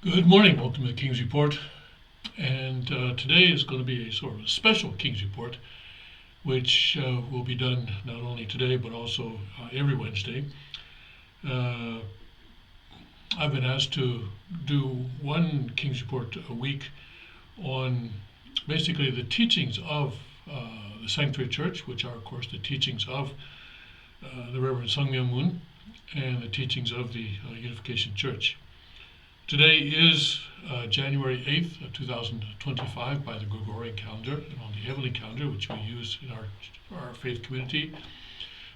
Good morning. Welcome to the King's Report. And today is going to be a sort of a special King's Report, which will be done not only today but also every Wednesday. Uh, I've been asked to do one King's Report a week on basically the teachings of the Sanctuary Church, which are, of course, the teachings of the Reverend Sung Myung Moon and the teachings of the Unification Church. Today is January 8th of 2025 by the Gregorian calendar, and on the heavenly calendar, which we use in our faith community.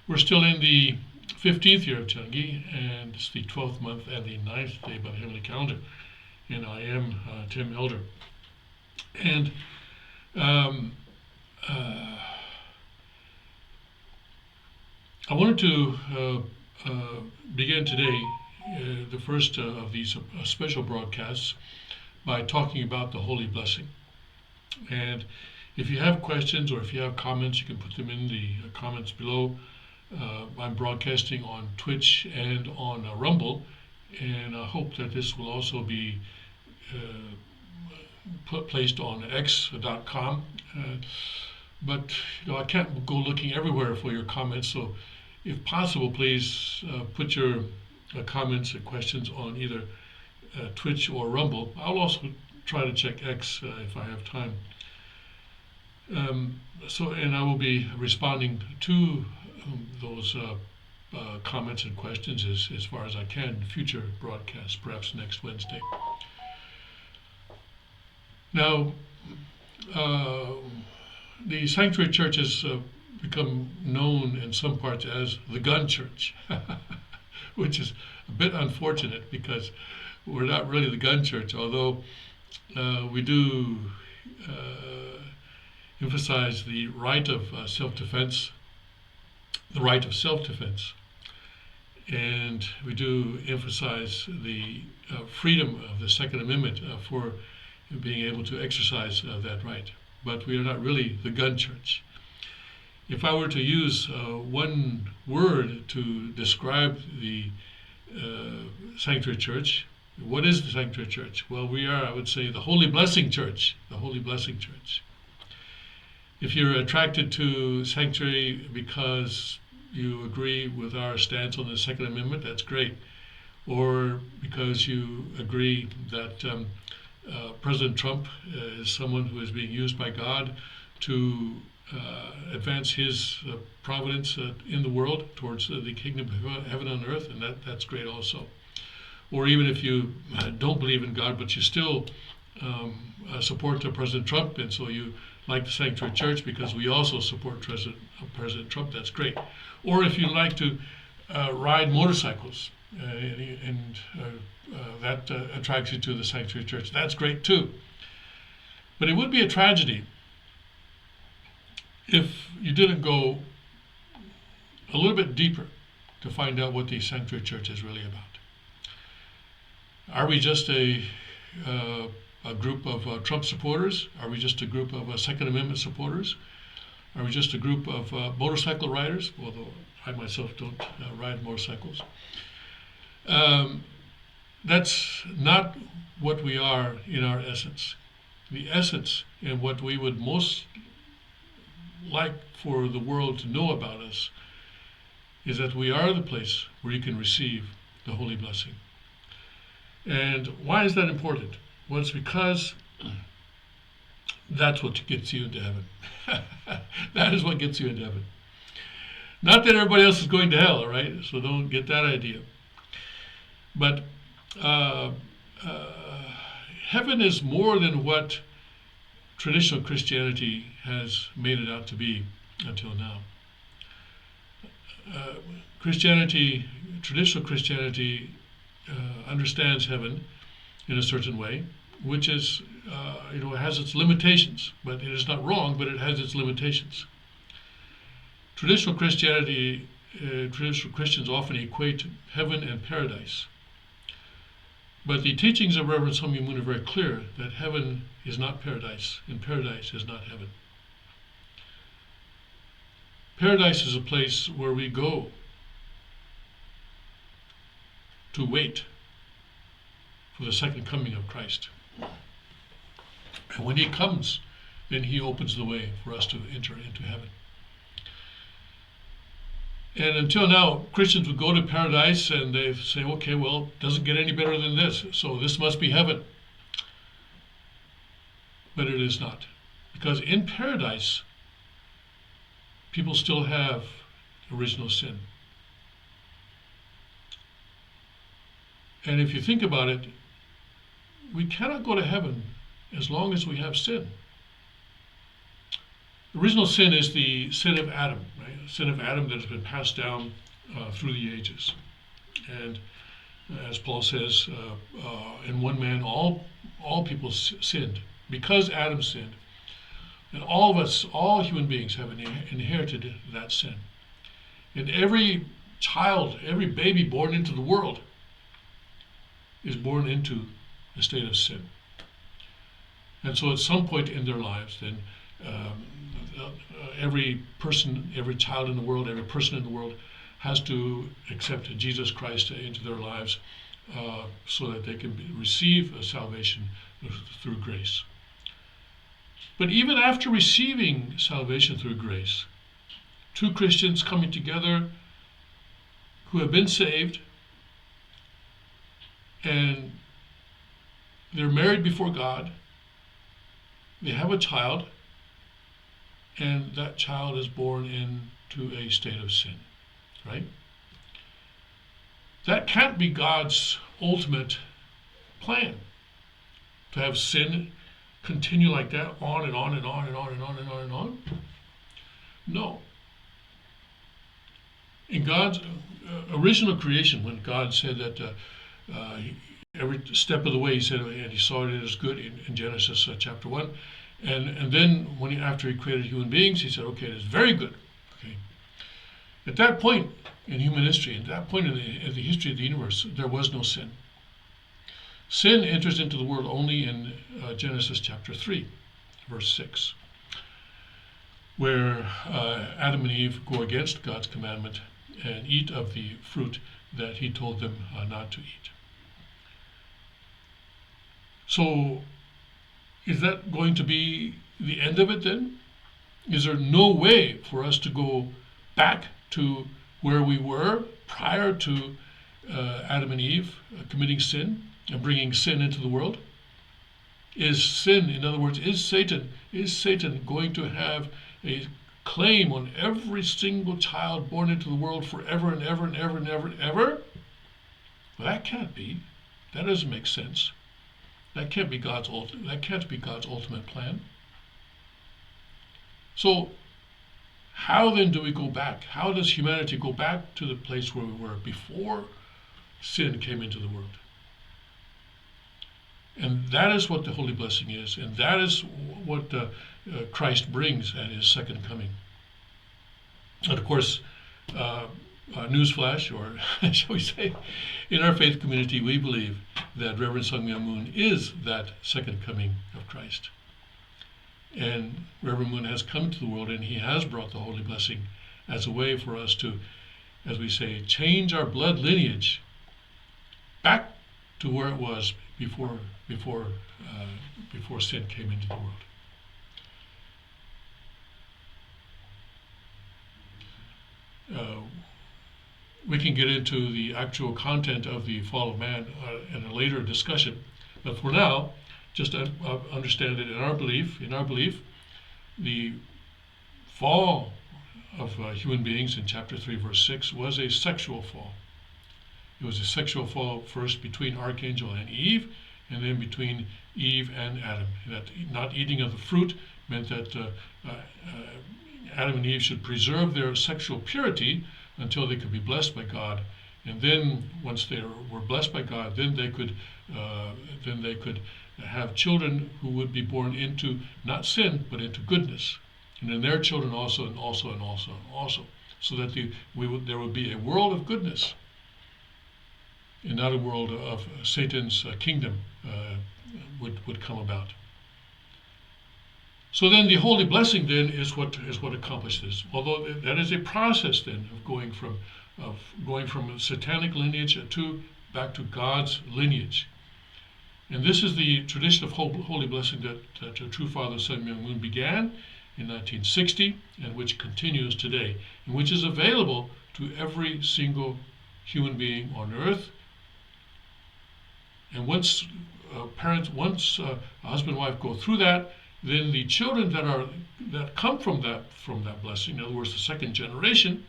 We're still in the 15th year of Changi, and it's the 12th month and the 9th day by the heavenly calendar. And I am Tim Elder. And I wanted to begin today the first of these special broadcasts by talking about the holy blessing. And if you have questions or if you have comments, you can put them in the comments below. I'm broadcasting on Twitch and on Rumble, and I hope that this will also be placed on x.com. But I can't go looking everywhere for your comments, so if possible, please put your comments and questions on either Twitch or Rumble. I'll also try to check X if I have time. And I will be responding to those comments and questions as far as I can in future broadcasts, perhaps next Wednesday. Now, the Sanctuary Church has become known in some parts as the Gun Church. Which is a bit unfortunate because we're not really the gun church, although we do emphasize the right of self-defense, and we do emphasize the freedom of the Second Amendment for being able to exercise that right. But we are not really the gun church. If I were to use one word to describe the Sanctuary Church, what is the Sanctuary Church? Well, we are, I would say, the Holy Blessing Church. The Holy Blessing Church. If you're attracted to Sanctuary because you agree with our stance on the Second Amendment, that's great. Or because you agree that President Trump is someone who is being used by God to advance his providence in the world towards the kingdom of heaven on earth, and that's great also. Or even if you don't believe in God, but you still support President Trump, and so you like the Sanctuary Church because we also support President Trump, that's great. Or if you like to ride motorcycles, and that attracts you to the Sanctuary Church, that's great too. But it would be a tragedy if you didn't go a little bit deeper to find out what the Sanctuary Church is really about. Are we just a group of Trump supporters? Are we just a group of Second Amendment supporters? Are we just a group of motorcycle riders? Although I myself don't ride motorcycles. That's not what we are in our essence. The essence and what we would most like for the world to know about us is that we are the place where you can receive the holy blessing. And why is that important? Well, it's because that's what gets you into heaven. That is what gets you into heaven. Not that everybody else is going to hell, all right? So don't get that idea. But heaven is more than what traditional Christianity has made it out to be until now. Traditional Christianity understands heaven in a certain way, which is, has its limitations, but it is not wrong, but it has its limitations. Traditional Christians often equate heaven and paradise. But the teachings of Reverend Sung Myung Moon are very clear that heaven is not paradise, and paradise is not heaven. Paradise is a place where we go to wait for the second coming of Christ. And when he comes, then he opens the way for us to enter into heaven. And until now, Christians would go to paradise and they say, okay, well, it doesn't get any better than this, so this must be heaven. But it is not. Because in paradise, people still have original sin. And if you think about it, we cannot go to heaven as long as we have sin. Original sin is the sin of Adam, right? The sin of Adam that has been passed down through the ages. And as Paul says, in one man all people sinned. Because Adam sinned, and all of us, all human beings have inherited that sin. And every child, every baby born into the world is born into a state of sin. And so at some point in their lives, then every person, every child in the world, every person in the world has to accept Jesus Christ into their lives so that they can receive salvation through grace. But even after receiving salvation through grace, two Christians coming together who have been saved and they're married before God, they have a child, and that child is born into a state of sin, right? That can't be God's ultimate plan, to have sin continue like that on and on and on and on and on and on and on. No. In God's original creation, when God said that every step of the way, he said, and he saw it as good in Genesis chapter 1. And then after he created human beings, he said, okay, it is very good. Okay. At that point in human history, at that point in the history of the universe, there was no sin. Sin enters into the world only in Genesis chapter 3, verse 6, where Adam and Eve go against God's commandment and eat of the fruit that he told them not to eat. So, is that going to be the end of it then? Is there no way for us to go back to where we were prior to Adam and Eve committing sin and bringing sin into the world? Is sin, in other words, is Satan going to have a claim on every single child born into the world forever and ever and ever and ever and ever? Well, that can't be. That doesn't make sense. That can't be God's ultimate plan. So, how then do we go back? How does humanity go back to the place where we were before sin came into the world? And that is what the holy blessing is, and that is what Christ brings at his second coming. And of course, newsflash, or shall we say, in our faith community, we believe that Reverend Sung Myung Moon is that second coming of Christ. And Reverend Moon has come to the world, and he has brought the holy blessing as a way for us to, as we say, change our blood lineage back to where it was before sin came into the world. We can get into the actual content of the fall of man in a later discussion, but for now, just understand that in our belief, the fall of human beings in chapter 3, verse 6 was a sexual fall. It was a sexual fall first between Archangel and Eve, and then between Eve and Adam. That not eating of the fruit meant that Adam and Eve should preserve their sexual purity until they could be blessed by God, and then once they were blessed by God, then they could have children who would be born into not sin but into goodness, and then their children also, so that there would be a world of goodness, and not a world of Satan's kingdom would come about. So then the holy blessing then is what accomplishes. Although that is a process then of going from satanic lineage back to God's lineage. And this is the tradition of holy blessing that True Father Sun Myung Moon began in 1960 and which continues today, and which is available to every single human being on earth. And once a husband and wife go through that, then the children that come from that blessing, in other words, the second generation,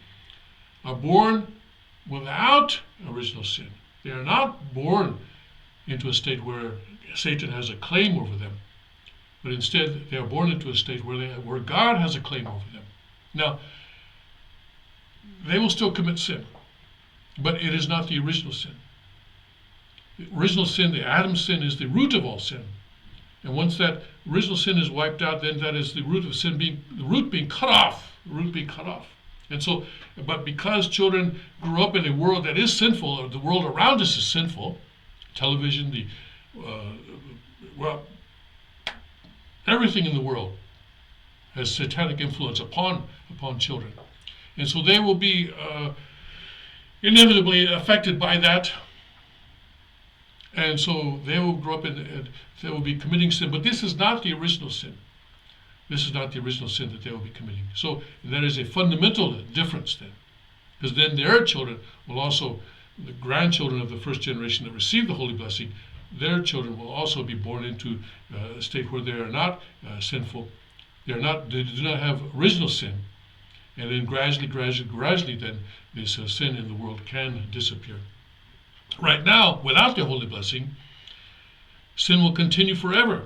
are born without original sin. They are not born into a state where Satan has a claim over them, but instead they are born into a state where God has a claim over them. Now, they will still commit sin, but it is not the original sin. The original sin, the Adam sin, is the root of all sin. And once that original sin is wiped out, then that is the root of sin being cut off. And so, but because children grew up in a world that is sinful, or the world around us is sinful, television, everything in the world has satanic influence upon children. And so they will be inevitably affected by that. And so they will grow up and they will be committing sin. But this is not the original sin. This is not the original sin that they will be committing. So that is a fundamental difference then. Because then their children will also, the grandchildren of the first generation that received the holy blessing, their children will also be born into a state where they are not sinful. They do not have original sin. And then gradually then this sin in the world can disappear. Right now, without the holy blessing, sin will continue forever.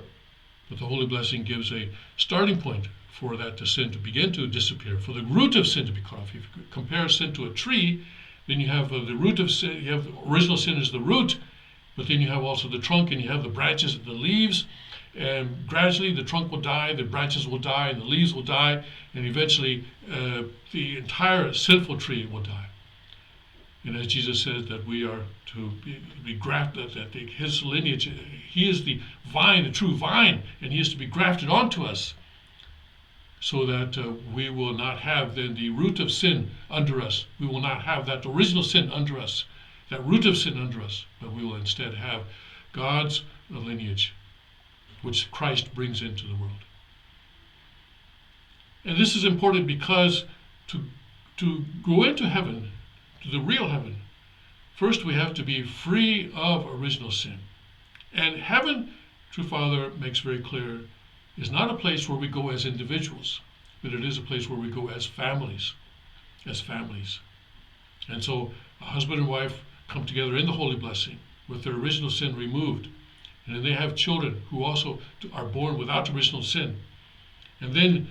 But the holy blessing gives a starting point for that sin to begin to disappear, for the root of sin to be cut off. If you compare sin to a tree, then you have the root of sin, you have the original sin is the root, but then you have also the trunk and you have the branches and the leaves. And gradually the trunk will die, the branches will die, and the leaves will die, and eventually the entire sinful tree will die. And as Jesus says that we are to be grafted, that his lineage, he is the vine, the true vine, and he is to be grafted onto us so that we will not have then the root of sin under us. We will not have that original sin under us, that root of sin under us, but we will instead have God's lineage, which Christ brings into the world. And this is important because to go into heaven, to the real heaven, first we have to be free of original sin. And heaven, True Father makes very clear, is not a place where we go as individuals, but it is a place where we go as families. And so a husband and wife come together in the holy blessing with their original sin removed. And then they have children who also are born without original sin. And then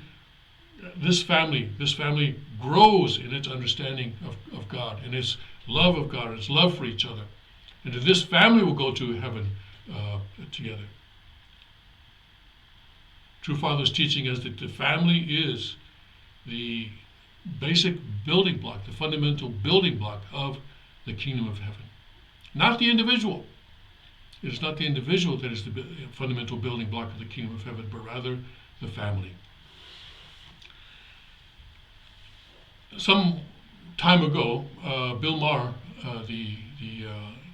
this family grows in its understanding of God and its love of God and its love for each other. And this family will go to heaven together. True Father's teaching us that the family is the basic building block, the fundamental building block of the kingdom of heaven. Not the individual. It is not the individual that is the fundamental building block of the kingdom of heaven, but rather the family. Some time ago, Bill Maher, the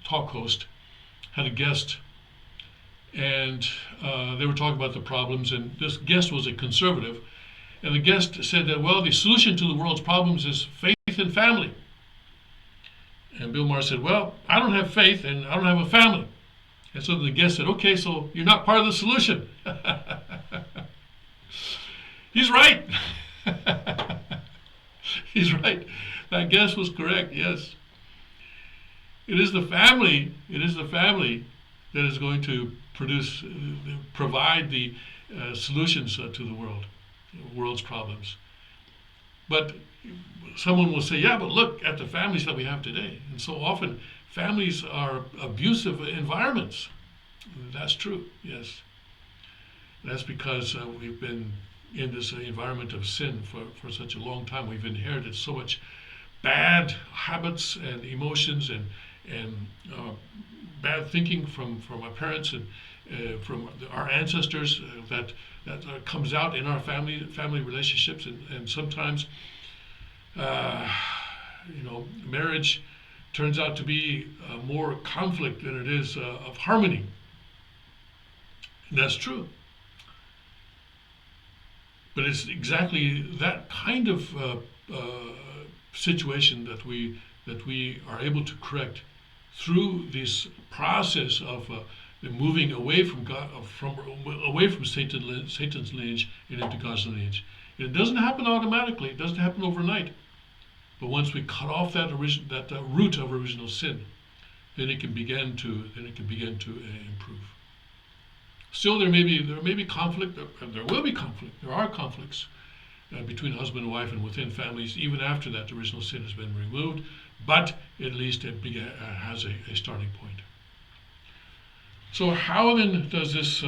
talk host, had a guest, and they were talking about the problems, and this guest was a conservative, and the guest said that, well, the solution to the world's problems is faith and family. And Bill Maher said, well, I don't have faith and I don't have a family. And so the guest said, okay, so you're not part of the solution. He's right. He's right. That guess was correct, yes. It is the family that is going to provide the solutions to the world's problems. But someone will say, yeah, but look at the families that we have today. And so often families are abusive environments. That's true, yes. That's because we've been in this environment of sin for such a long time. We've inherited so much bad habits and emotions and bad thinking from our parents and from our ancestors that comes out in our family relationships, and sometimes marriage turns out to be more conflict than it is of harmony. That's true. But it's exactly that kind of situation that we are able to correct through this process of moving away from God, away from Satan's lineage and into God's lineage. And it doesn't happen automatically. It doesn't happen overnight. But once we cut off that root of original sin, then it can begin to improve. Still, there may be conflict. There will be conflict. There are conflicts between husband and wife and within families, even after that original sin has been removed. But at least it has a starting point. So, how then does this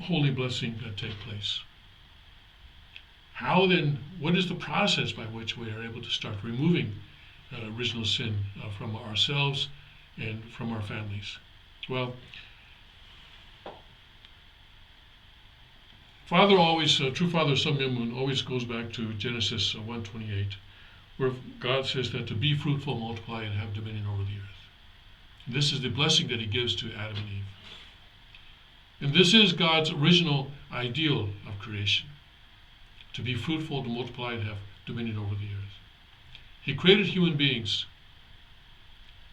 holy blessing take place? How then? What is the process by which we are able to start removing original sin from ourselves and from our families? Well, True Father Sun Myung Moon always goes back to Genesis 1:28, where God says that to be fruitful, multiply, and have dominion over the earth. And this is the blessing that He gives to Adam and Eve. And this is God's original ideal of creation: to be fruitful, to multiply, and have dominion over the earth. He created human beings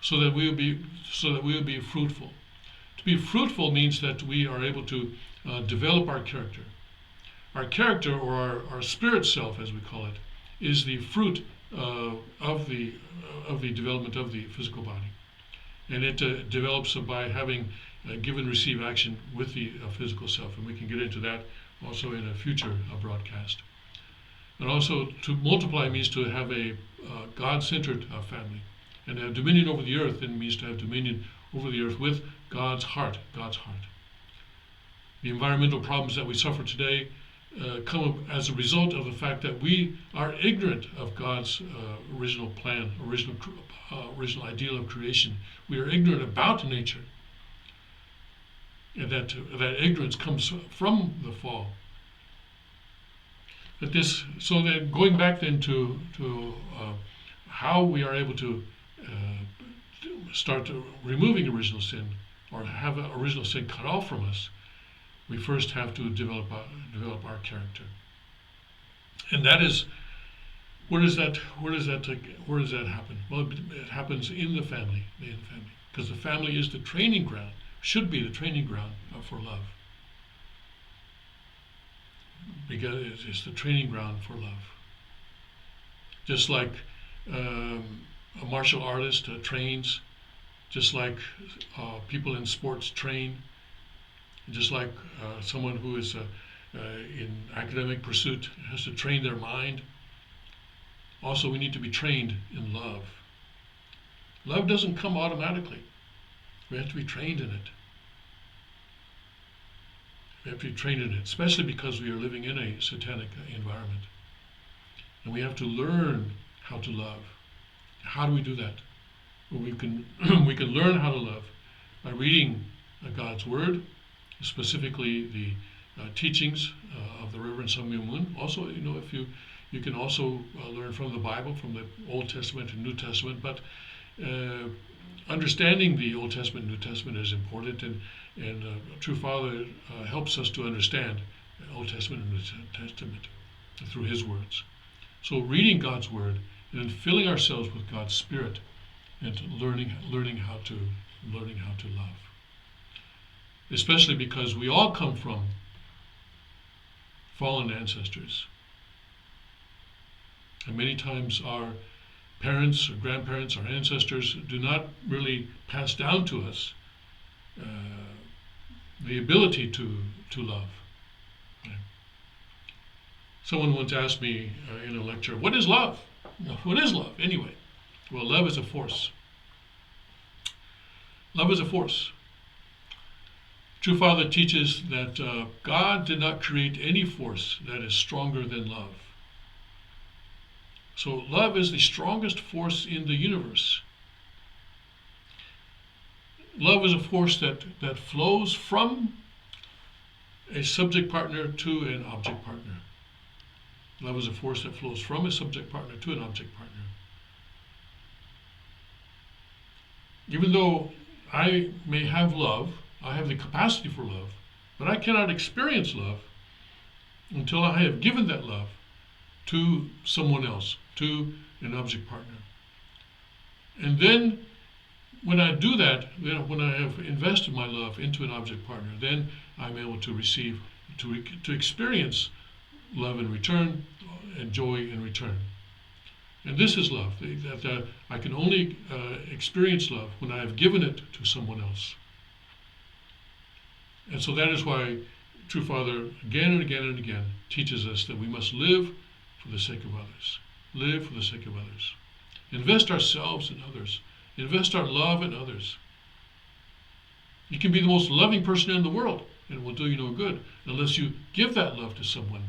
so that we will be fruitful. To be fruitful means that we are able to develop our character. Our character, or our spirit self, as we call it, is the fruit of the development of the physical body, and it develops by having give and receive action with the physical self, and we can get into that also in a future broadcast. And also, to multiply means to have a God-centered family, and to have dominion over the earth then means to have dominion over the earth with God's heart. The environmental problems that we suffer today come as a result of the fact that we are ignorant of God's original plan, original ideal of creation. We are ignorant about nature, and that ignorance comes from the fall. So then, going back then to how we are able to start removing original sin, or have original sin cut off from us, we first have to develop our character. And that is, where does that happen? Well, it happens in the family, because the family is the training ground, should be the training ground for love. Because it's the training ground for love. Just like a martial artist trains, just like people in sports train, just like someone who is in academic pursuit has to train their mind. Also, we need to be trained in love. Love doesn't come automatically. We have to be trained in it. We have to be trained in it, especially because we are living in a satanic environment. And we have to learn how to love. How do we do that? Well, we can learn how to love by reading God's Word, specifically the teachings of the Reverend Sun Myung Moon. Also, if you can also learn from the Bible, from the Old Testament and New Testament, but understanding the Old Testament and New Testament is important, and True Father helps us to understand the Old Testament and New Testament through his words. So reading God's Word and then filling ourselves with God's Spirit and learning how to love. Especially because we all come from fallen ancestors. And many times our parents, or grandparents, our ancestors do not really pass down to us the ability to love. Someone once asked me in a lecture, what is love? What is love anyway? Well, love is a force. Love is a force. True Father teaches that God did not create any force that is stronger than love. So love is the strongest force in the universe. Love is a force that flows from a subject partner to an object partner. Love is a force that flows from a subject partner to an object partner. Even though I may have love, I have the capacity for love, But I cannot experience love until I have given that love to someone else, to an object partner. And then when I do that, when I have invested my love into an object partner, then I'm able to receive, to experience love in return and joy in return. And this is love, that I can only experience love when I have given it to someone else. And so that is why True Father again and again and again teaches us that we must live for the sake of others. Live for the sake of others. Invest ourselves in others. Invest our love in others. You can be the most loving person in the world, and it will do you no good unless you give that love to someone.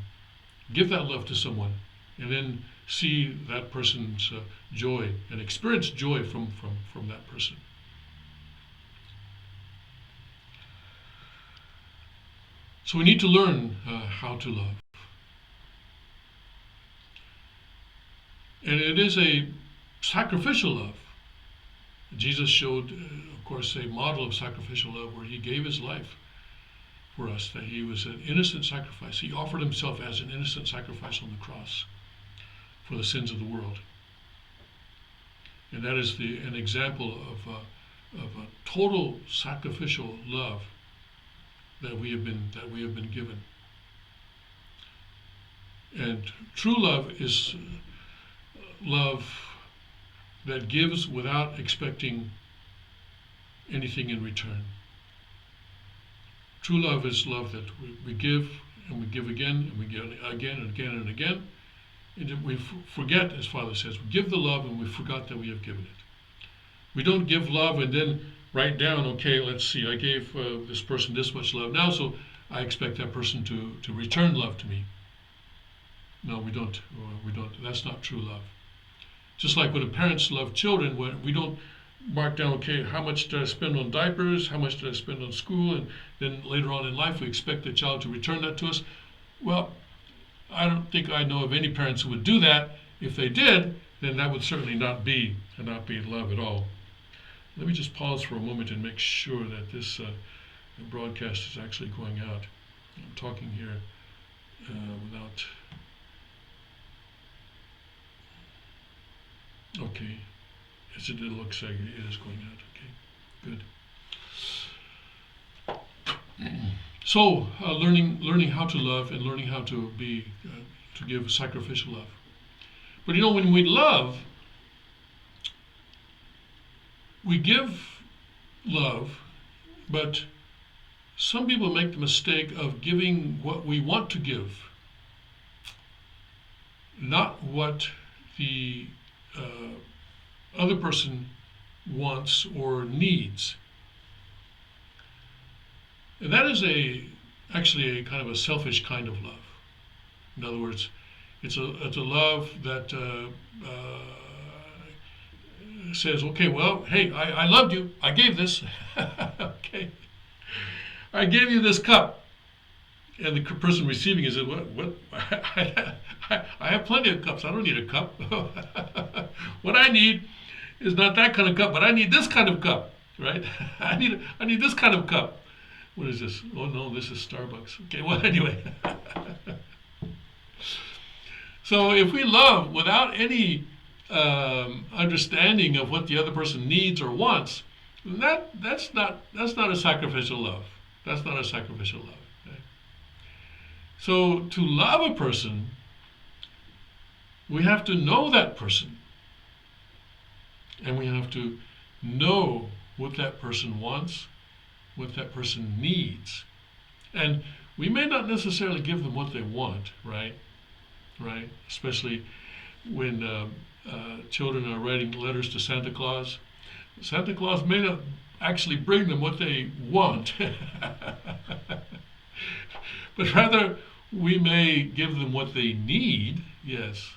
Give that love to someone, and then see that person's joy and experience joy from that person. So we need to learn how to love. And it is a sacrificial love. Jesus showed, of course, a model of sacrificial love where he gave his life for us, that he was an innocent sacrifice. He offered himself as an innocent sacrifice on the cross for the sins of the world. And that is an example of a total sacrificial love that we have been given. And true love is love that gives without expecting anything in return. True love is love that we give and we give again and we give again and again and again. And we forget, as Father says, we give the love and we forgot that we have given it. We don't give love and then write down, okay, let's see, I gave this person this much love now, so I expect that person to return love to me. No, we don't. That's not true love. Just like when parents love children, we don't mark down, okay, how much did I spend on diapers, how much did I spend on school, and then later on in life we expect the child to return that to us. Well, I don't think I know of any parents who would do that. If they did, then that would certainly not be love at all. Let me just pause for a moment and make sure that this broadcast is actually going out. I'm talking here without... Okay, yes, it looks like it is going out. Okay, good. So, learning how to love and learning how to to give sacrificial love. But when we love, we give love, but some people make the mistake of giving what we want to give, not what the other person wants or needs. And that is actually a kind of a selfish kind of love. In other words, it's a love that says, okay, well, hey, I loved you. I gave this. Okay. I gave you this cup. And the person receiving it says, what? I have plenty of cups. I don't need a cup. What I need is not that kind of cup, but I need this kind of cup, right? I need this kind of cup. What is this? Oh no, this is Starbucks. Okay, well anyway. So if we love without any understanding of what the other person needs or wants, that's not a sacrificial love. That's not a sacrificial love. Okay? So to love a person, we have to know that person. And we have to know what that person wants, what that person needs. And we may not necessarily give them what they want, right? Right? Especially when children are writing letters to Santa Claus. Santa Claus may not actually bring them what they want. But rather, we may give them what they need, yes,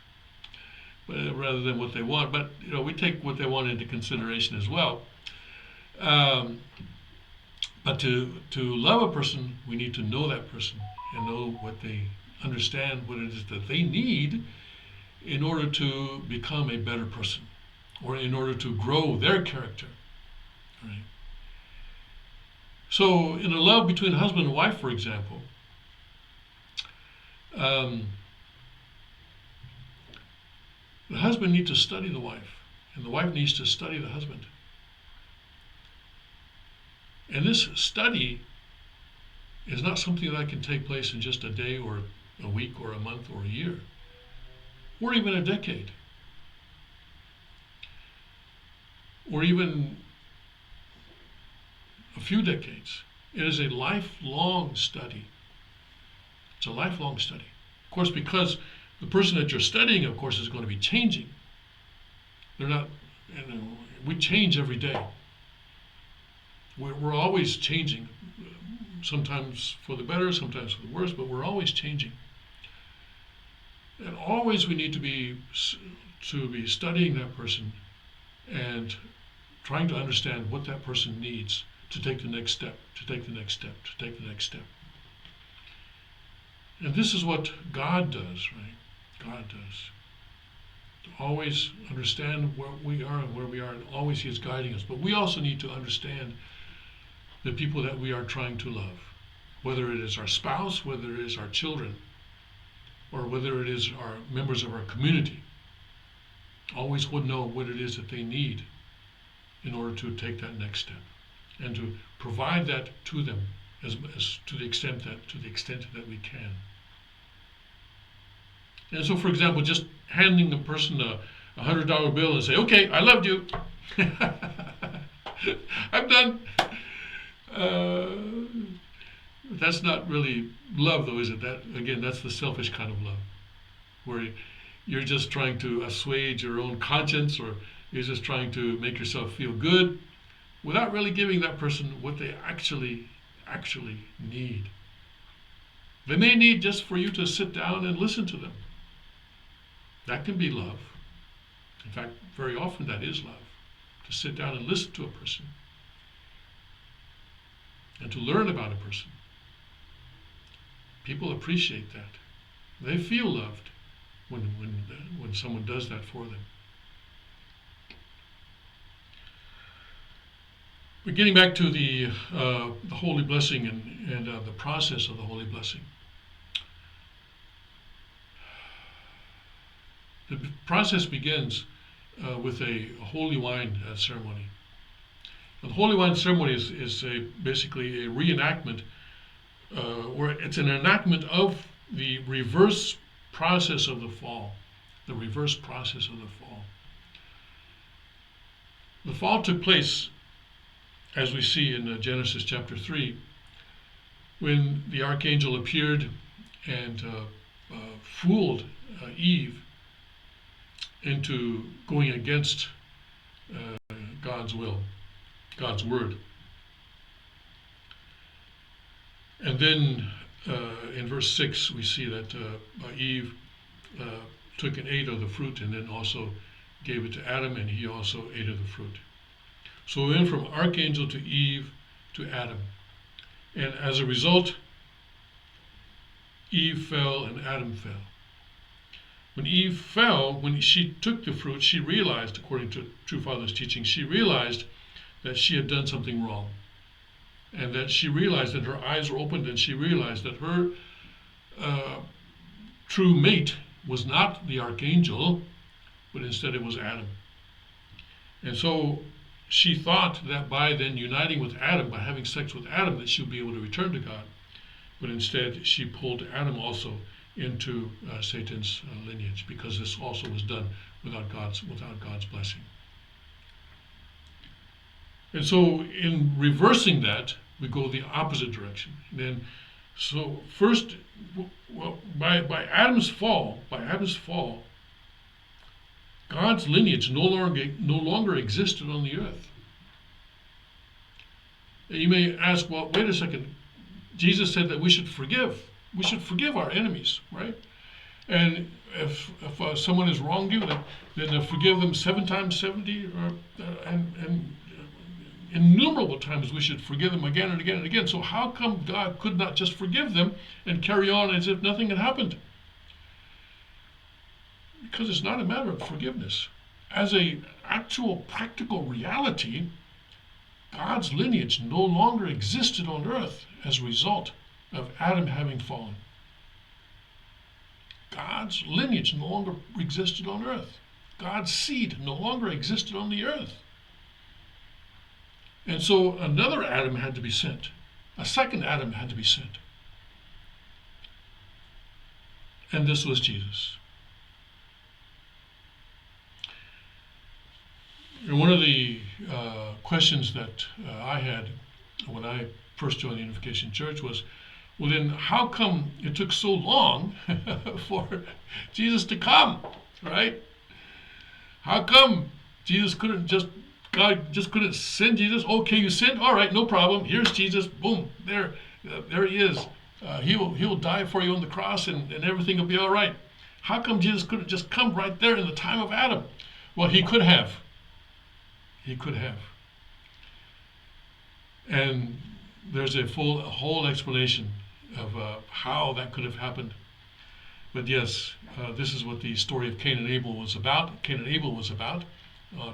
rather than what they want. But we take what they want into consideration as well. But to love a person, we need to know that person and know what they understand, what it is that they need in order to become a better person, or in order to grow their character. Right? So in a love between husband and wife, for example, the husband needs to study the wife, and the wife needs to study the husband. And this study is not something that can take place in just a day or a week or a month or a year, or even a decade, or even a few decades. It is a lifelong study. It's a lifelong study. Of course, because the person that you're studying, of course, is going to be changing. They're not, we change every day. We're always changing, sometimes for the better, sometimes for the worse, but we're always changing. And always we need to be studying that person and trying to understand what that person needs to take the next step, to take the next step, to take the next step. And this is what God does, right? God does. To always understand where we are and where we are, and always He is guiding us. But we also need to understand the people that we are trying to love, whether it is our spouse, whether it is our children, or whether it is our members of our community. Always would know what it is that they need in order to take that next step, and to provide that to them as to the extent that we can. And so, for example, just handing a person a $100 bill and say, "Okay, I loved you. I'm done." That's not really love, though, is it? That's the selfish kind of love, where you're just trying to assuage your own conscience, or you're just trying to make yourself feel good, without really giving that person what they actually need. They may need just for you to sit down and listen to them. That can be love. In fact, very often that is love, to sit down and listen to a person and to learn about a person. People appreciate that. They feel loved when someone does that for them. But getting back to the holy blessing and the process of the holy blessing. The process begins with a holy wine ceremony. And the holy wine ceremony is basically a reenactment, where it's an enactment of the reverse process of the fall. The reverse process of the fall. The fall took place, as we see in Genesis chapter 3, when the archangel appeared and fooled Eve into going against God's will, God's word. And then in verse 6 we see that Eve took and ate of the fruit, and then also gave it to Adam, and he also ate of the fruit. So we went from archangel to Eve to Adam. And as a result, Eve fell and Adam fell. When Eve fell, when she took the fruit, she realized, according to True Father's teaching, she realized that she had done something wrong. And that she realized that her eyes were opened, and she realized that her true mate was not the archangel, but instead it was Adam. And so she thought that by then uniting with Adam, by having sex with Adam, that she would be able to return to God. But instead she pulled Adam also into Satan's lineage, because this also was done without God's blessing. And so in reversing that, we go the opposite direction. And then, so first, by Adam's fall, God's lineage no longer existed on the earth. You may ask, well, wait a second. Jesus said that we should forgive. We should forgive our enemies, right? And if someone has wronged you, then forgive them 7 times 70, and innumerable times we should forgive them again and again and again. So how come God could not just forgive them and carry on as if nothing had happened? Because it's not a matter of forgiveness. As an actual practical reality, God's lineage no longer existed on earth as a result of Adam having fallen. God's lineage no longer existed on earth. God's seed no longer existed on the earth. And so another Adam had to be sent. A second Adam had to be sent. And this was Jesus. And one of the questions that I had when I first joined the Unification Church was, well then how come it took so long for Jesus to come, right? How come God just couldn't send Jesus? Okay, you sent, all right, no problem. Here's Jesus, boom, there he is. He will die for you on the cross and everything will be all right. How come Jesus couldn't just come right there in the time of Adam? Well, he could have. He could have. And there's a whole explanation of how that could have happened. But yes, this is what the story of Cain and Abel was about. Cain and Abel was about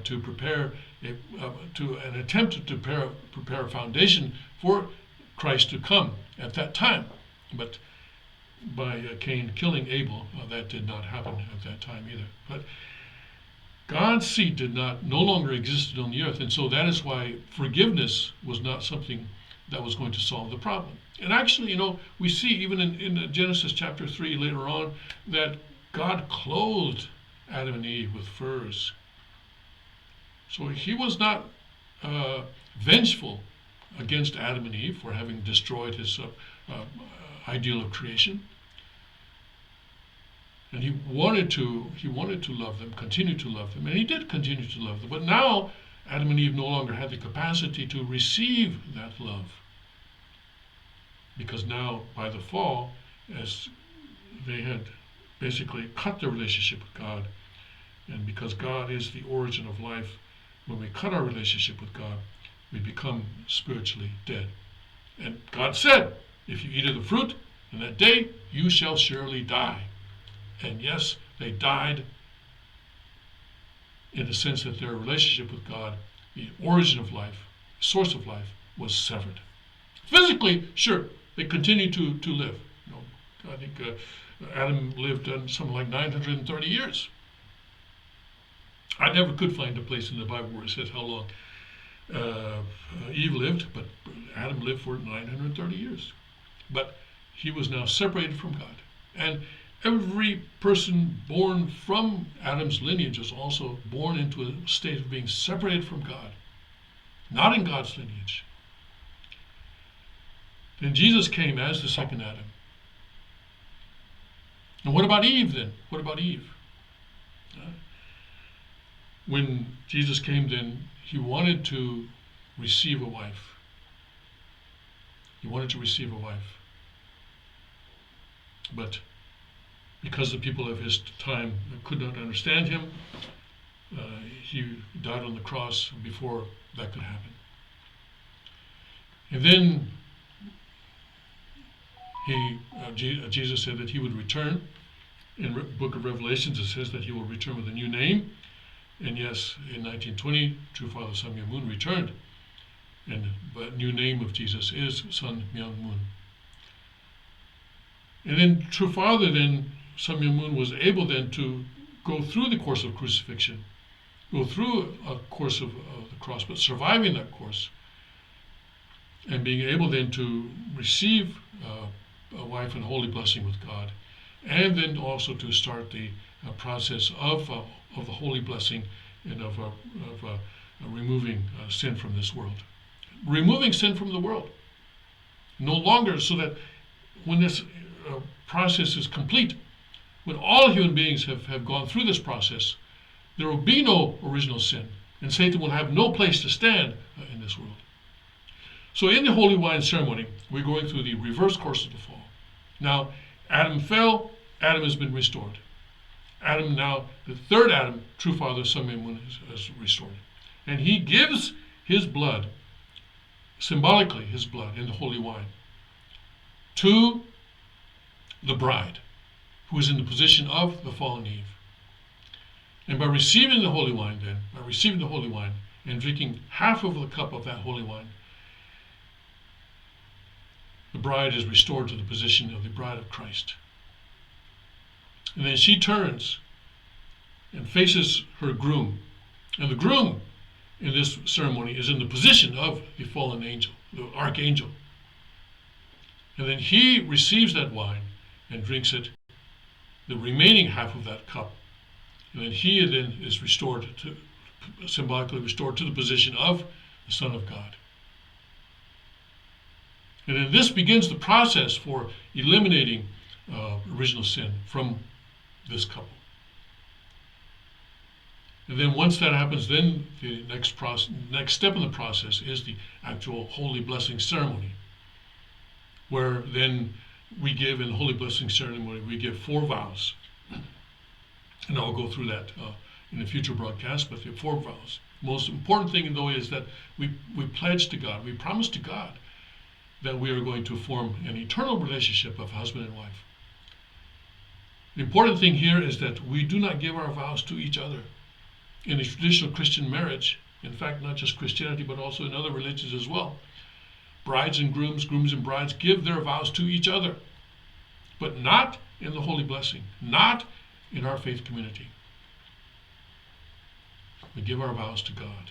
to prepare an attempt to prepare a foundation for Christ to come at that time. But by Cain killing Abel, that did not happen at that time either. But God's seed no longer existed on the earth, and so that is why forgiveness was not something that was going to solve the problem. And actually, we see even in Genesis chapter 3 later on that God clothed Adam and Eve with furs. So he was not vengeful against Adam and Eve for having destroyed his ideal of creation. And he wanted to love them, continue to love them, and he did continue to love them. But now Adam and Eve no longer had the capacity to receive that love. Because now, by the fall, as they had basically cut their relationship with God, and because God is the origin of life, when we cut our relationship with God, we become spiritually dead. And God said, if you eat of the fruit, in that day you shall surely die. And yes, they died in the sense that their relationship with God, the origin of life, source of life, was severed. Physically, sure, they continued to live. I think Adam lived something like 930 years. I never could find a place in the Bible where it says how long Eve lived, but Adam lived for 930 years. But he was now separated from God. And every person born from Adam's lineage was also born into a state of being separated from God, not in God's lineage. Then Jesus came as the second Adam. And what about Eve then? What about Eve? When Jesus came then, he wanted to receive a wife. He wanted to receive a wife. But because the people of his time could not understand him, he died on the cross before that could happen. And then Jesus said that he would return. In the book of Revelations, it says that he will return with a new name. And yes, in 1920, True Father Sun Myung Moon returned. And the new name of Jesus is Sun Myung Moon. And then True Father then, Sun Myung Moon, was able then to go through the course of crucifixion, go through a course of the cross, but surviving that course, and being able then to receive a wife and holy blessing with God, and then also to start the process of the holy blessing and of removing sin from this world. Removing sin from the world. No longer, so that when this process is complete, when all human beings have gone through this process, there will be no original sin, and Satan will have no place to stand in this world. So in the Holy Wine ceremony, we're going through the reverse course of the fall. Now, Adam fell, Adam has been restored. Adam now, the third Adam, True Father Sun Myung Moon, is restored. And he gives his blood, symbolically his blood in the Holy Wine, to the bride, who is in the position of the fallen Eve. And by receiving the Holy Wine then, and drinking half of the cup of that holy wine, the bride is restored to the position of the bride of Christ. And then she turns and faces her groom. And the groom in this ceremony is in the position of the fallen angel, the archangel. And then he receives that wine and drinks it, the remaining half of that cup. And then he then is restored to, symbolically restored to the position of the Son of God. And then this begins the process for eliminating original sin from this couple. And then once that happens, then the next step in the process is the actual holy blessing ceremony, where then we give, in the holy blessing ceremony, we give 4 vows. And I'll go through that in a future broadcast, but the 4 vows. Most important thing, though, is that we pledge to God, we promise to God that we are going to form an eternal relationship of husband and wife. The important thing here is that we do not give our vows to each other. In a traditional Christian marriage, in fact, not just Christianity, but also in other religions as well, brides and grooms, grooms and brides give their vows to each other, but not in the holy blessing, not in our faith community. We give our vows to God.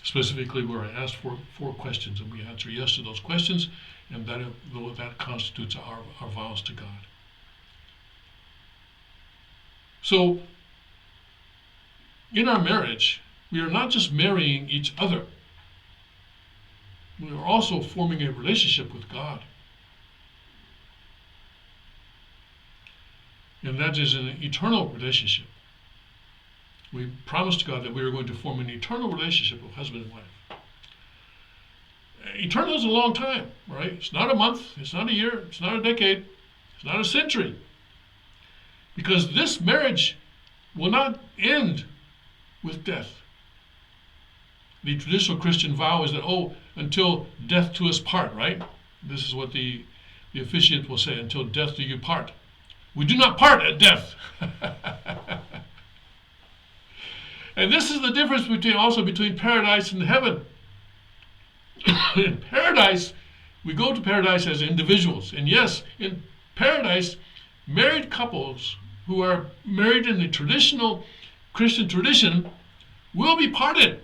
Specifically, where I asked for 4 questions, and we answer yes to those questions, and that constitutes our vows to God. So, in our marriage, we are not just marrying each other. We are also forming a relationship with God. And that is an eternal relationship. We promised to God that we are going to form an eternal relationship with husband and wife. Eternal is a long time, right? It's not a month, it's not a year, it's not a decade, it's not a century. Because this marriage will not end with death. The traditional Christian vow is that, until death do us part, right? This is what the officiant will say, until death do you part. We do not part at death. And this is the difference between paradise and heaven. In paradise, we go to paradise as individuals. And yes, in paradise, married couples who are married in the traditional Christian tradition will be parted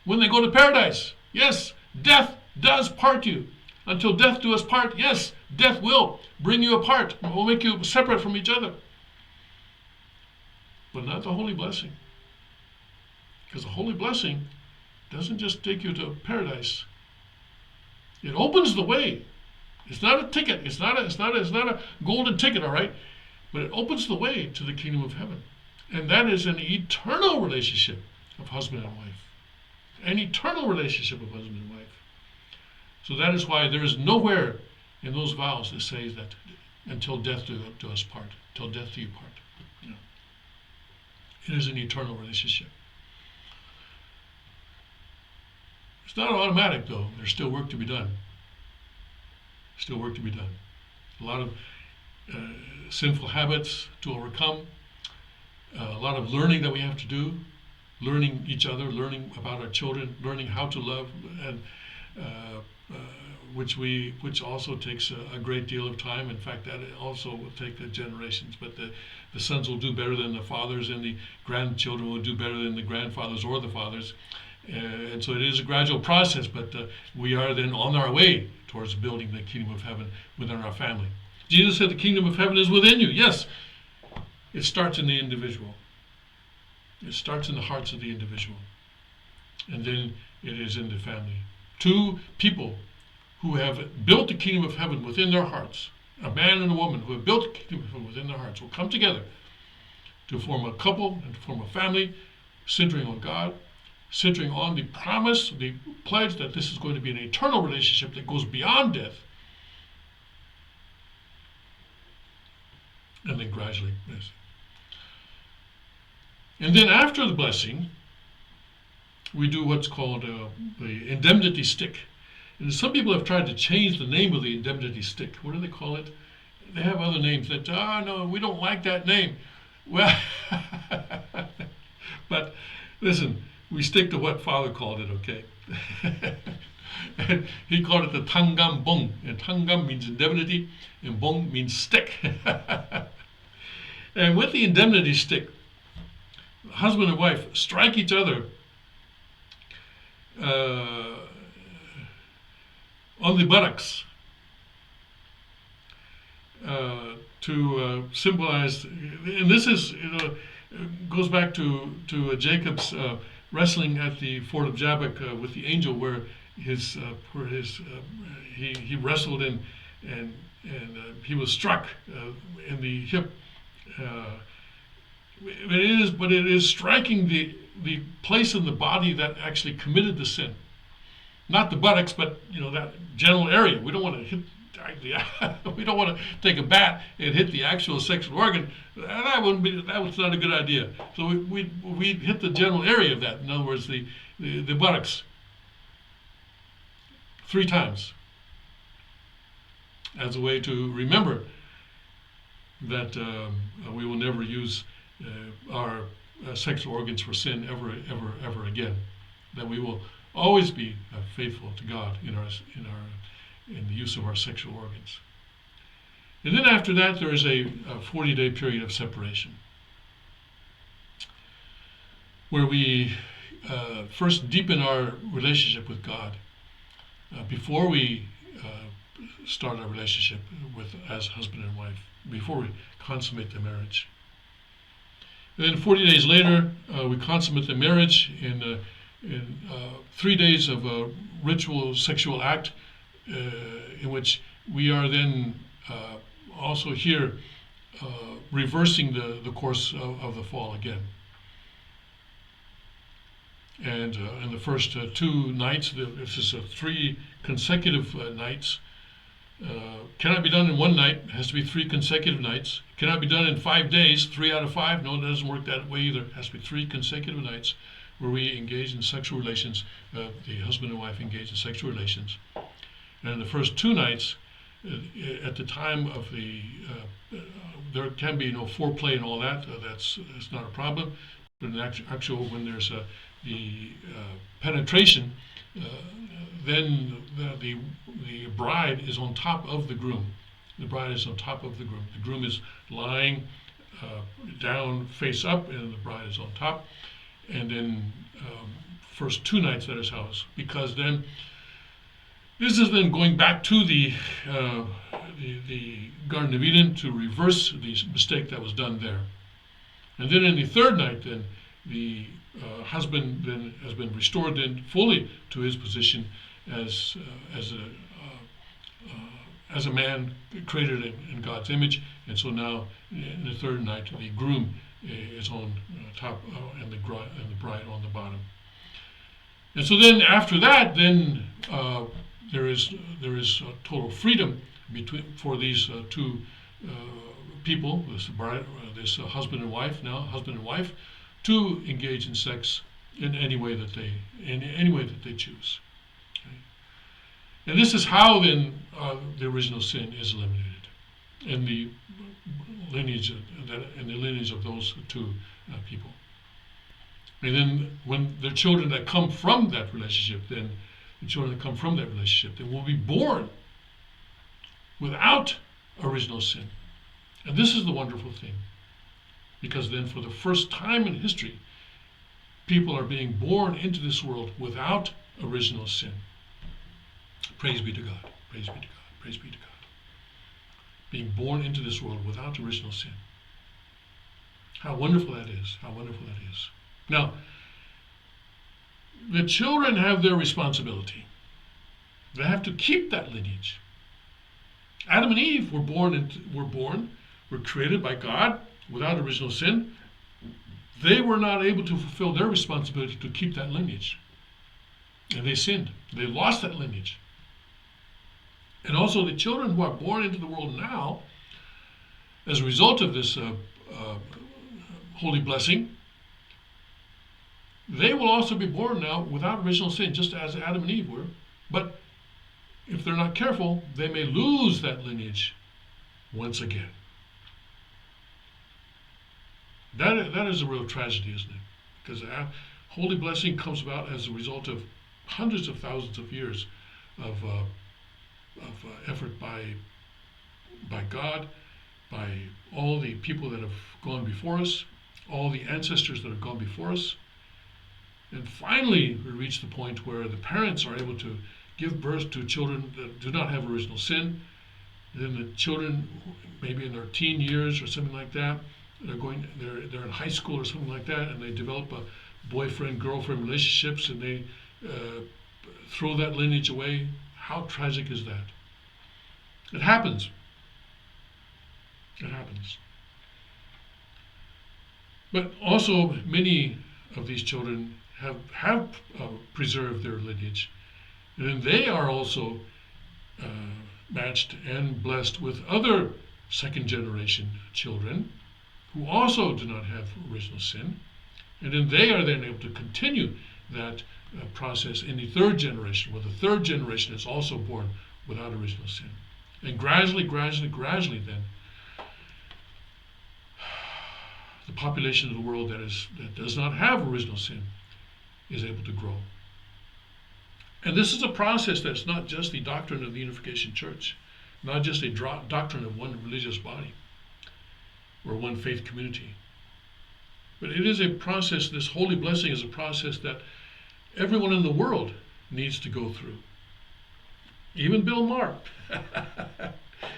when they go to paradise. Yes, death does part you. Until death do us part, yes, death will bring you apart. It will make you separate from each other. But not the holy blessing. Because the holy blessing doesn't just take you to paradise. It opens the way. It's not a ticket. It's not a golden ticket, all right? But it opens the way to the kingdom of heaven. And that is an eternal relationship of husband and wife. An eternal relationship of husband and wife. So that is why there is nowhere in those vows that says that until death do us part, till death do you part. No. It is an eternal relationship. It's not automatic, though. There's still work to be done. Still work to be done. A lot of sinful habits to overcome. A lot of learning that we have to do. Learning each other, learning about our children, learning how to love, and which also takes a great deal of time. In fact, that also will take generations. But the sons will do better than the fathers, and the grandchildren will do better than the grandfathers or the fathers. And so it is a gradual process, but we are then on our way towards building the kingdom of heaven within our family. Jesus said the kingdom of heaven is within you. Yes, it starts in the individual. It starts in the hearts of the individual. And then it is in the family. 2 people who have built the kingdom of heaven within their hearts, a man and a woman who have built the kingdom of heaven within their hearts, will come together to form a couple and to form a family, centering on God, centering on the promise, the pledge that this is going to be an eternal relationship that goes beyond death. And then gradually, yes. And then after the blessing, we do what's called the indemnity stick. And some people have tried to change the name of the indemnity stick. What do they call it? They have other names that, no, we don't like that name. Well, but listen, we stick to what Father called it, okay? And he called it the tanggam bong. And tanggam means indemnity, and bong means stick. And with the indemnity stick, husband and wife strike each other on the buttocks to symbolize, and this is, goes back to Jacob's wrestling at the ford of Jabbok with the angel, where he wrestled and he was struck in the hip. But it is striking the place in the body that actually committed the sin, not the buttocks, but that general area. We don't want to hit. We don't want to take a bat and hit the actual sexual organ. That was not a good idea. So we hit the general area of that. In other words, the buttocks 3 times, as a way to remember that we will never use our sexual organs for sin ever again. That we will always be faithful to God in the use of our sexual organs. And then after that, there is a 40-day period of separation, where we first deepen our relationship with God before we start our relationship as husband and wife, before we consummate the marriage. And then 40 days later, we consummate the marriage in 3 days of a ritual sexual act, in which we are then also here reversing the course of the fall again. And in the first 2 nights, this is 3 consecutive nights. Cannot be done in 1 night. It has to be 3 consecutive nights. Cannot be done in 5 days, 3 out of 5. No, it doesn't work that way either. It has to be 3 consecutive nights where we engage in sexual relations. The husband and wife engage in sexual relations. And in the first 2 nights, at the time of there can be no foreplay and all that. That's not a problem. But in actual, when there's the penetration, then the bride is on top of the groom. The bride is on top of the groom. The groom is lying down, face up, and the bride is on top. And then first 2 nights, that is how it's, because then this is then going back to the Garden of Eden to reverse the mistake that was done there. And then in the 3rd night, then the husband then has been restored then fully to his position as a man created in God's image, and so now in the 3rd night the groom is on top and the bride on the bottom. And so then after that, then there is total freedom for these 2 people, this husband and wife, to engage in sex in any way that they choose. Okay? And this is how then the original sin is eliminated in the lineage of those 2 people. And then when the children that come from that relationship, then will be born without original sin. And this is the wonderful thing, because then for the first time in history, people are being born into this world without original sin. Praise be to God. Praise be to God. Praise be to God. Being born into this world without original sin. How wonderful that is. How wonderful that is. Now, the children have their responsibility. They have to keep that lineage. Adam and Eve were created by God without original sin. They were not able to fulfill their responsibility to keep that lineage. And they sinned. They lost that lineage. And also the children who are born into the world now, as a result of this holy blessing, they will also be born now without original sin, just as Adam and Eve were. But if they're not careful, they may lose that lineage once again. That is a real tragedy, isn't it? Because Holy blessing comes about as a result of hundreds of thousands of years of effort by God, by all the people that have gone before us, all the ancestors that have gone before us. And finally, we reach the point where the parents are able to give birth to children that do not have original sin. And then the children, maybe in their teen years or something like that, they're in high school or something like that, and they develop a boyfriend-girlfriend relationships, and they throw that lineage away. How tragic is that? It happens. It happens. But also, many of these children have preserved their lineage, and then they are also matched and blessed with other second-generation children who also do not have original sin, and then they are then able to continue that process in the third generation, where the third generation is also born without original sin. And gradually then, the population of the world that does not have original sin is able to grow. And this is a process that's not just the doctrine of the Unification Church, not just a doctrine of one religious body or one faith community. But it is a process, this holy blessing is a process that everyone in the world needs to go through. Even Bill Maher.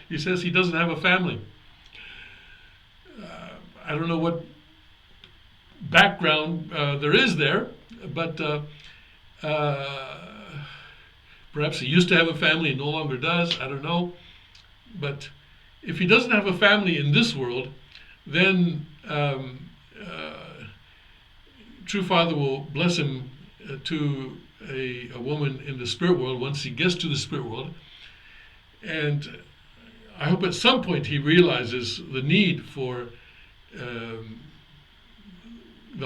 He says he doesn't have a family. I don't know what background there is there, but perhaps he used to have a family and no longer does. I don't know. But if he doesn't have a family in this world, then True Father will bless him to a woman in the spirit world once he gets to the spirit world. And I hope at some point he realizes the need for the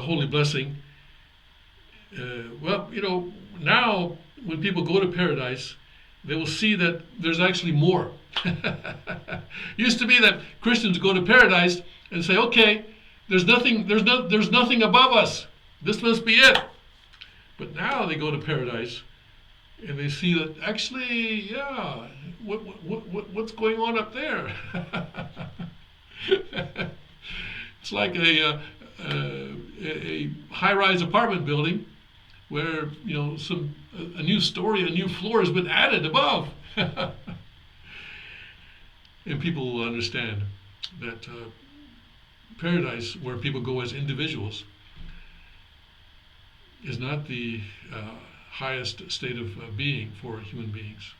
holy blessing. Well, you know, now when people go to paradise, they will see that there's actually more. Used to be that Christians go to paradise and say, okay, there's nothing above us. This must be it. But now they go to paradise and they see that actually, yeah, what's going on up there? It's like a high-rise apartment building where, you know, a new story, a new floor has been added above. And people will understand that paradise, where people go as individuals, is not the highest state of being for human beings.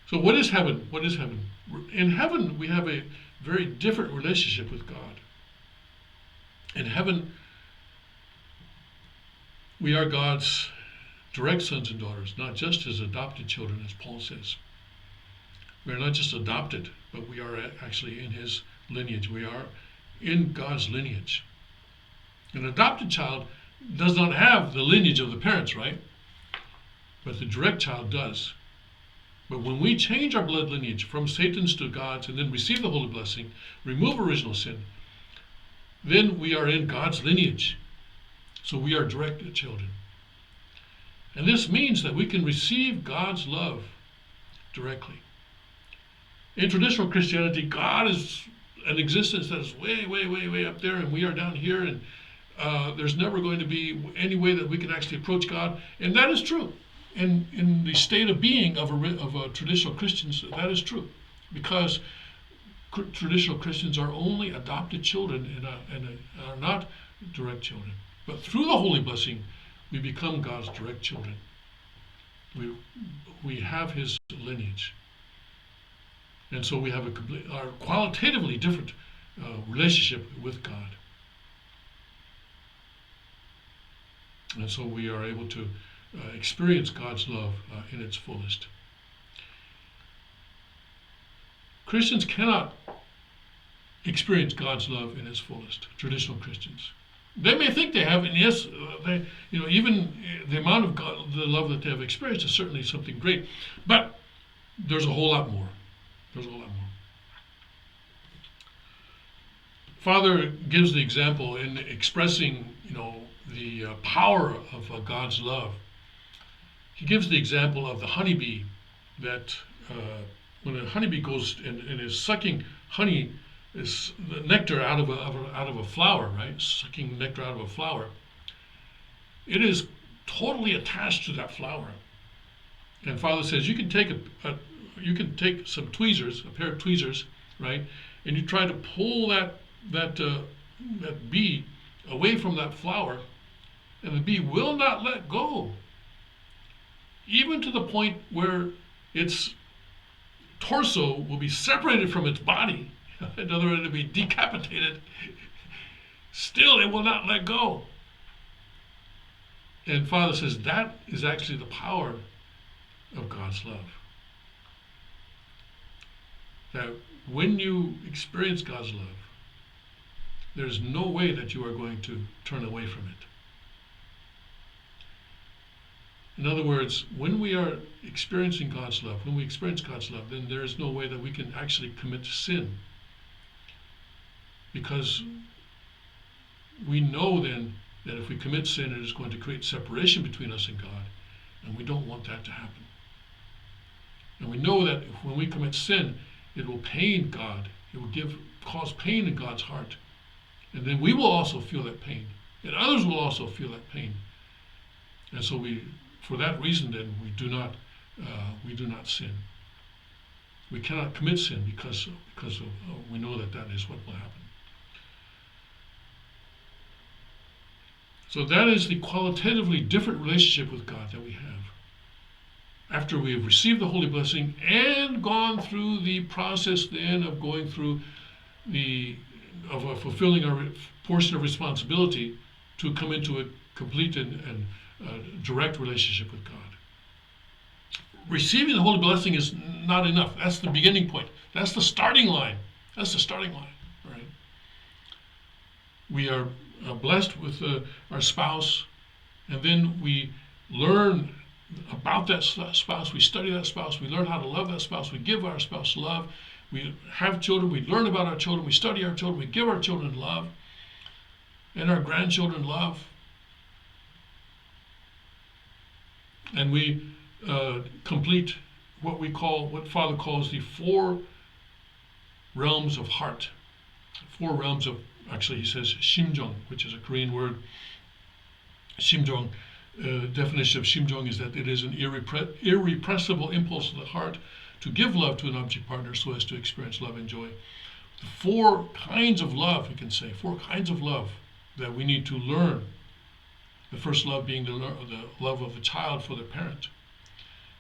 So what is heaven? What is heaven? In heaven, we have a very different relationship with God. In heaven, we are God's direct sons and daughters, not just his adopted children, as Paul says. We are not just adopted, but we are actually in his lineage. We are in God's lineage. An adopted child does not have the lineage of the parents, right? But the direct child does. But when we change our blood lineage from Satan's to God's and then receive the holy blessing, remove original sin, then we are in God's lineage. So we are direct children. And this means that we can receive God's love directly. In traditional Christianity, God is an existence that is way, way, way, way up there, and we are down here, and there's never going to be any way that we can actually approach God. And that is true. In the state of being of traditional Christians, that is true. Because traditional Christians are only adopted children and are not direct children. But through the holy blessing, we become God's direct children. We have his lineage. And so we have a qualitatively different relationship with God. And so we are able to experience God's love in its fullest. Christians cannot experience God's love in its fullest, traditional Christians. They may think they have, and yes, even the amount of God, the love that they have experienced is certainly something great, but there's a whole lot more. There's a whole lot more. Father gives the example in expressing, the power of God's love. He gives the example of the honeybee that when a honeybee goes and is sucking honey, is the nectar out of a flower, right? Sucking nectar out of a flower. It is totally attached to that flower. And Father says you can take some tweezers, a pair of tweezers, right? And you try to pull that bee away from that flower, and the bee will not let go, even to the point where its torso will be separated from its body. In other words, it'll be decapitated. Still, it will not let go. And Father says that is actually the power of God's love. That when you experience God's love, there's no way that you are going to turn away from it. In other words, when we are experiencing God's love, when we experience God's love, then there is no way that we can actually commit sin. Because we know then that if we commit sin, it is going to create separation between us and God, and we don't want that to happen. And we know that when we commit sin, it will pain God. It will cause pain in God's heart. And then we will also feel that pain. And others will also feel that pain. And so for that reason then, we do not sin. We cannot commit sin because we know that is what will happen. So that is the qualitatively different relationship with God that we have. After we have received the holy blessing and gone through the process then of going through fulfilling our portion of responsibility to come into a complete and direct relationship with God. Receiving the holy blessing is not enough. That's the beginning point. That's the starting line. That's the starting line. Right? We are blessed with our spouse, and then we learn about that spouse. We study that spouse. We learn how to love that spouse. We give our spouse love. We have children. We learn about our children. We study our children. We give our children love, and our grandchildren love. And we complete what Father calls the 4 realms of heart. 4 realms of, actually he says shimjong, which is a Korean word. Shimjong, definition of shimjong is that it is an irrepressible impulse of the heart to give love to an object partner so as to experience love and joy. The 4 kinds of love, you can say, 4 kinds of love that we need to learn. The first love being the love of a child for their parent.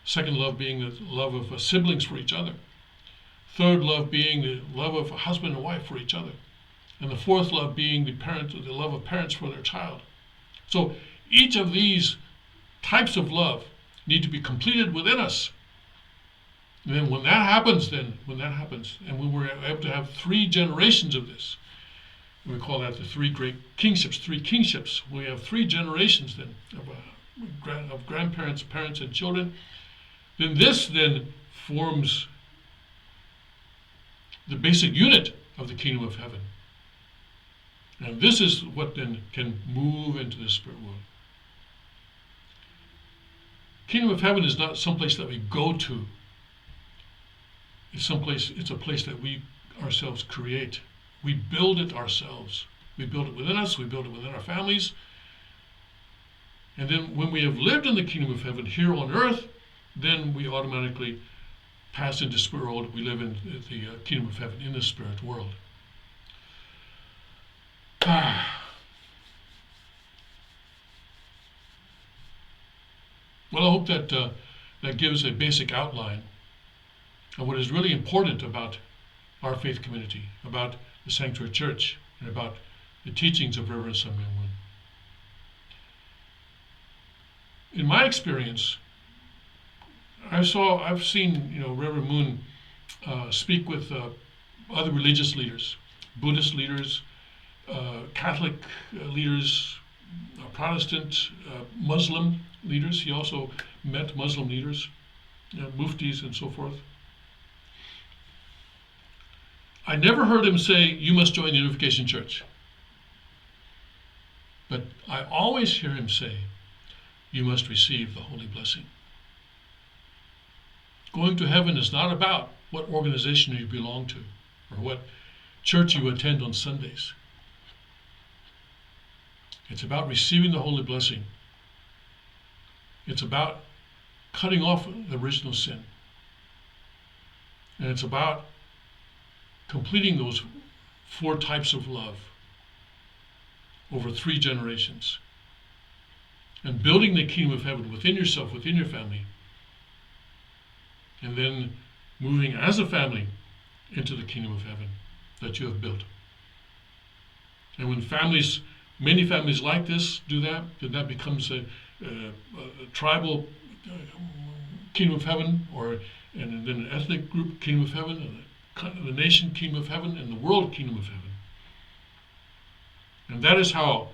Second love being the love of siblings for each other. Third love being the love of a husband and wife for each other. And the fourth love being the love of parents for their child. So each of these types of love need to be completed within us. And then when that happens, and when we're able to have 3 generations of this, we call that the 3 great kingships, 3 kingships. We have 3 generations then of grandparents, parents, and children. Then this then forms the basic unit of the kingdom of heaven. And this is what then can move into the spirit world. Kingdom of heaven is not someplace that we go to. It's a place that we ourselves create. We build it ourselves. We build it within us, we build it within our families. And then when we have lived in the kingdom of heaven here on earth, then we automatically pass into spirit world. We live in the kingdom of heaven in the spirit world. Well, I hope that that gives a basic outline of what is really important about our faith community, about the Sanctuary Church, and about the teachings of Reverend Sun Myung Moon. In my experience, I've seen Reverend Moon speak with other religious leaders, Buddhist leaders, Catholic leaders, Protestant, Muslim leaders. He also met Muslim leaders, muftis and so forth. I never heard him say, "You must join the Unification Church." But I always hear him say, you must receive the holy blessing. Going to heaven is not about what organization you belong to or what church you attend on Sundays. It's about receiving the holy blessing. It's about cutting off the original sin. And it's about completing those 4 types of love over 3 generations. And building the kingdom of heaven within yourself, within your family. And then moving as a family into the kingdom of heaven that you have built. And when many families like this do that, then that becomes a tribal kingdom of heaven, and then an ethnic group kingdom of heaven, and the nation kingdom of heaven, and the world kingdom of heaven. And that is how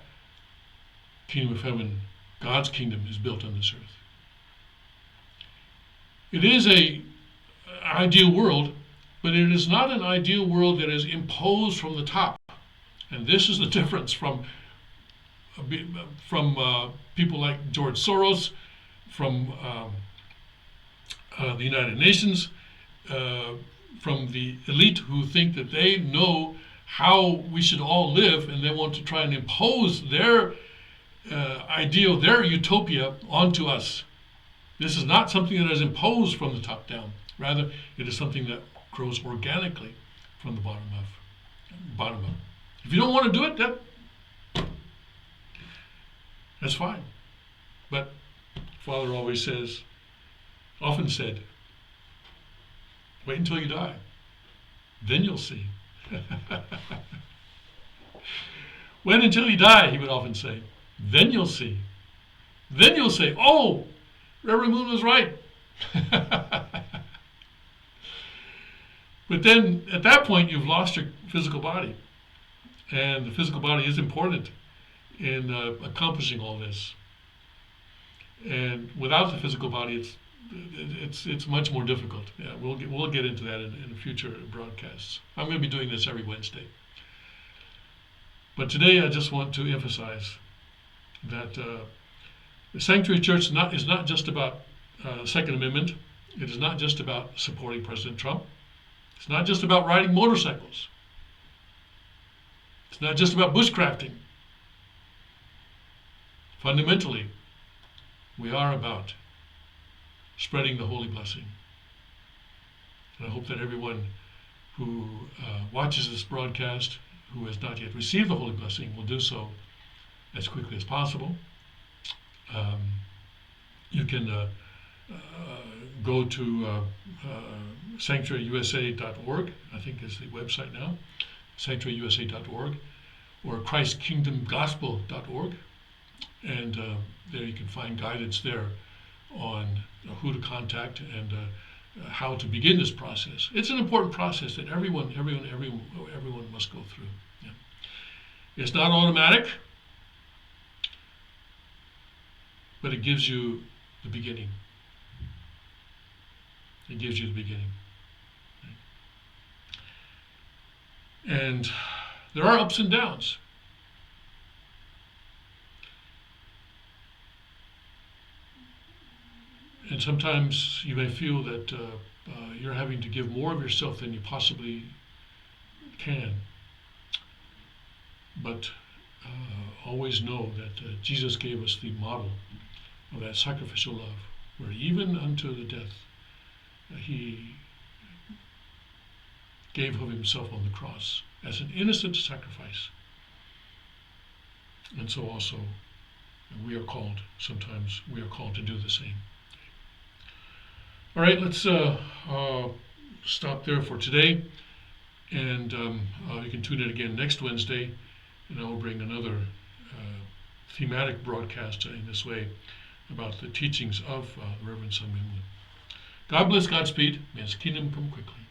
kingdom of heaven, God's kingdom, is built on this earth. It is an ideal world, but it is not an ideal world that is imposed from the top. And this is the difference from people like George Soros, from the United Nations, from the elite who think that they know how we should all live, and they want to try and impose their ideal, their utopia onto us. This is not something that is imposed from the top down. Rather, it is something that grows organically from the bottom up. If you don't want to do it, that's fine. But Father always often said, wait until you die. Then you'll see. Wait until you die, he would often say. Then you'll see. Then you'll say, oh, Reverend Moon was right. But then at that point, you've lost your physical body. And the physical body is important in accomplishing all this. And without the physical body, it's much more difficult. Yeah, we'll get into that in future broadcasts. I'm going to be doing this every Wednesday. But today I just want to emphasize that the Sanctuary Church is not just about the Second Amendment. It is not just about supporting President Trump. It's not just about riding motorcycles. It's not just about bushcrafting. Fundamentally, we are about spreading the holy blessing. And I hope that everyone who watches this broadcast, who has not yet received the holy blessing, will do so as quickly as possible. You can go to sanctuaryusa.org, I think is the website now, sanctuaryusa.org, or christkingdomgospel.org, and there you can find guidance there on who to contact and how to begin this process. It's an important process that everyone must go through. Yeah. It's not automatic, but it gives you the beginning. It gives you the beginning. And there are ups and downs. And sometimes you may feel that you're having to give more of yourself than you possibly can. But always know that Jesus gave us the model of that sacrificial love, where even unto the death, he gave of himself on the cross as an innocent sacrifice. And so also sometimes we are called to do the same. All right, let's stop there for today. And you can tune in again next Wednesday, and I will bring another thematic broadcast in this way about the teachings of the Reverend Sun Myung Moon. God bless, Godspeed. May his kingdom come quickly.